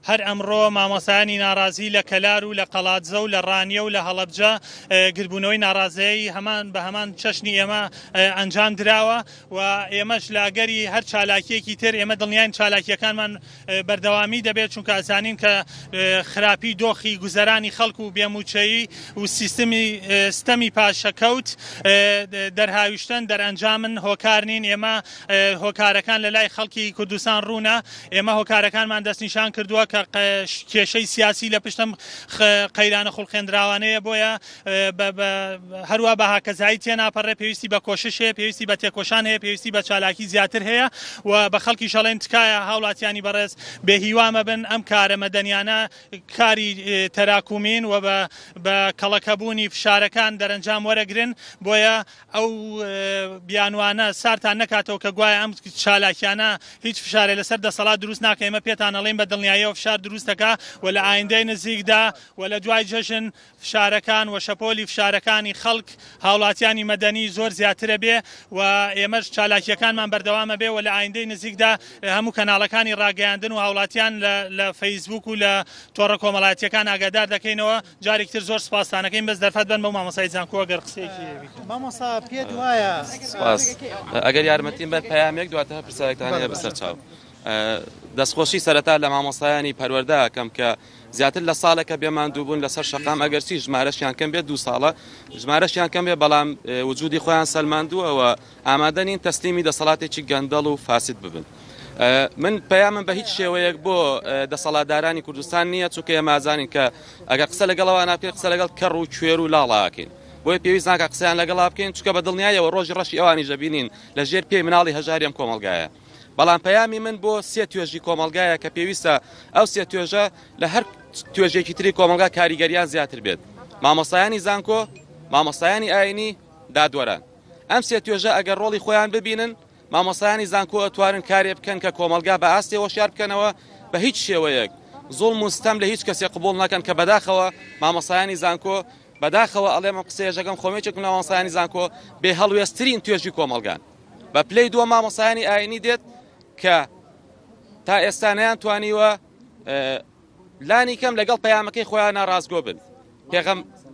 هەر ئەمڕۆ مامۆسایانی ناڕازی لە کەلار و لە قەڵاتزە و لە ڕانیە و لە هەڵەبجە گربوونەوەی ناڕازایی هەمان بە هەمان چەشنی ئێمە ئەنجام دراوە و ئێمەش لاگەری هەر چالاکیەکی تر ئێمە دڵنیان چالاکیەکانمان بەردەوامی دەبێت چونکە ئەزانین کە خراپی دۆخی گوزەرانی خەڵک و بێموچەیی و ستەمی پاشەکەوت دەرهاویشتن دەرئەنجامن هۆکار نین ئێمە هۆکارەکان لە لای خەڵکی کوردستان ڕوونە ئێمە هۆکارەکانمان دەستنیشان کردووە کە کێشەی سیاسی لە پشتم قەیرانە خوڵقێنراوانەیە بۆیە هەروە بە هاکەزایی تێناپەڕێ پێویستی بە کۆشش هەیە پێویستی بە تێکۆشان هەیە پێویستی بە چالاکی زیاتر هەیە و بە خەڵکی شەڵێن تکایە هاوڵاتیانی بەڕێز بێهیوامە بن ئەم کارە مەدەنیانە کاری تەراکومین و بە کەڵەکەبوونی فشارەکان دەرەنجام وەرەگرن بۆیە ئەو بیانوانە سارتان نەکاتەوە کە گوایە ئەم چالاکیانە هیچ فشارێ لەسەر دەسەڵات دروست ناکە ئێمە پێتان ئەڵێن بە دڵنیاییەوە فشار دروستەکە و لە ئایندەی نزیکدا و لە دوای جەژن فشارەکان و شەپۆلی فشارەکانی خەڵک هاوڵاتیانی مەدەنی زۆر زیاترە بێ و ئێمەش چالاکیەکانمان بەردەوامە بێ و لە ئایندەی نزیکدا هەموو کەناڵەکانی ڕاگەیاندن و هاوڵاتیان لە فەیسبوک و لە تۆڕە کۆمەڵایەتیەکان ئاگادار دەکەینەوە جارێکتر زۆر سپاسانەکەین بەس دەرفەت بن بەو مامۆسای جانکۆ ئەگەر قسەیەکی مامۆسا پێت وایە ئەگەر یارمەتیم بەر پەیامێک دواتە پرسیارێکتانەیە بەسەر چاو دەستخۆشی سەرەتا لە مامۆسایانی پەروەردەکەم کە زیاتر لە ساڵێکە بێماندوو بوون لەسەر شەقام ئەگەرچی ژمارەشیان کەم بێت 2 ساڵە ژمارەشیان کەم بێ بەڵام وجودی خۆیان سەلماندووەوە ئامادە نین تەسلیمی دەسەڵاتێکی گەندەڵ و فاسد ببن. من پەیامم بە هیچ شێوەیەک بۆ دەسەڵاتدارانی کوردستان نییە چونکە ئێمە ئازانین کە ئەگەر قسە لەگەڵەوە ناکەین قسە لەگەڵ کەڕ و کوێر و لاڵاکەین بۆیە پێویست ناکە قسەیان لەگەڵا بکەین چونکە بە دڵنیایەوە ڕۆژی ڕەشی ئەوانی ژەبینین لە ژێر پێی مناڵی هەژاریم کۆمەلگایە بەڵام پەیامی من بۆ 3 توێژی کۆمەلگایە کە پێویستە ئەو 3 توێژە لە هەر توێژێکی تری کۆمەلگا کاریگەریان زیاتر بێت مامۆستایانی زانکۆ مامۆستایانی ئاینی دادوەران ئەم 3 توێژە ئەگەر ڕۆڵی خۆیان ببینن مامۆستایانی زانکۆ ئەتوانن کارێ بکەن کە کۆمەلگا بە ئاستێ وەشیار بکەنەوە بە هیچ شێوەیەک زوڵم و ستەم لە هیچ کەسێک قبوڵ ناکەن کە بەداخەوە مامۆستایانی زانکۆ بەداخەوە ئەڵێمە قسەیەژەکەم خۆمێکێک لە مامۆستایانی زانکۆ بێ هەڵوێستترین توێژی کۆمەلگان بە پلەی دووە مامۆستایانی ئاینی دێت کە تا ئێستا نەیانتوانیوە لانی کەم لەگەڵ پەیامەکەی خۆیان ناڕازگۆ بن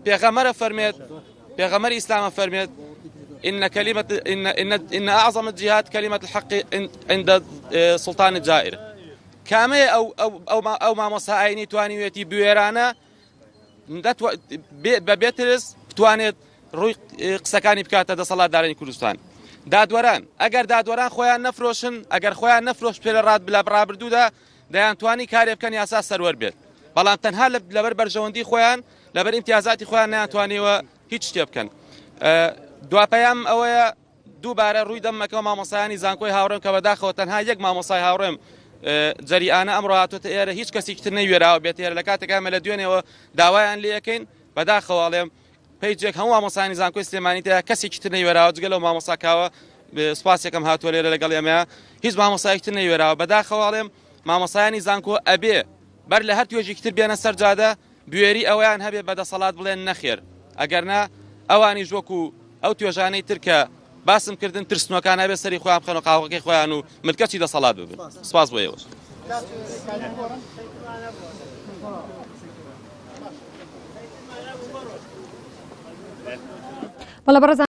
پێغەمبەرە فەرمێت پێغەمبەری ئیسلامە فەرمێت إن أعظم الجهاد كلمة الحق عند سلطان الجائر كامية أو مامۆستا ئاینی توانیوێتی بوێرانە بەبێترس بتوانێت ڕووی قسەکانی بکاتە دەسەڵاتدارانی کوردستان دادوەران ئەگەر دادوەران خۆیان نەفرۆشن ئەگەر خۆیان نەفرۆش پێ لە ڕابردوودا دەیانتوانی کارێ بکەن یاسا سەروەر بێت بەڵام تەنها لەبەر بەرژەوەندی خۆیان لەبەر ئیمتیازاتی خۆیان نەیانتوانیوە هیچ شتێ بکەن دواپەیام ئەوەیە دووبارە ڕووی دەمەکە مامۆسایانی زانکۆی هاوڕێم کە بەداخەوە تەنها یەک مامۆسای هاوڕێم جەریئانە ئەمڕۆ هاتوۆتە ئێرە هیچ کەسێکی تر نەیوێراوە بێت ئێرە لە کاتێکامە لە دوێنێەوە داوایان لێ یەکەین بەداخەوەڵێم پێیجێک هەموو مامۆسایانی زانکۆی سلێمانی تەیە کەسێکی تر نەیوێراوە جگە لەو مامۆساکاوە سوپاسێکم هاتووە لێرە لەگەڵ ئێمە هیچ مامۆسایەکی تر نەیوێراوە بەداخەوەڵێم مامۆسایانی زانکۆ ئەبێ بەر لە هەر توێژێکی تر بێنە سەر جادە بوێری ئەویان هەبێ بەدەسەڵات بڵێن نەخێر ئەگەرنا ئەوانی ژوەکو ئەو توێژانەی تر کە باسم کردن ترسنۆکان هەبێ سەری خۆیان بخەن و قاوەکەی خۆیان و ملکەتی دەسەڵات ببن سپاس بۆ ئێوە بەڵە بەڕێز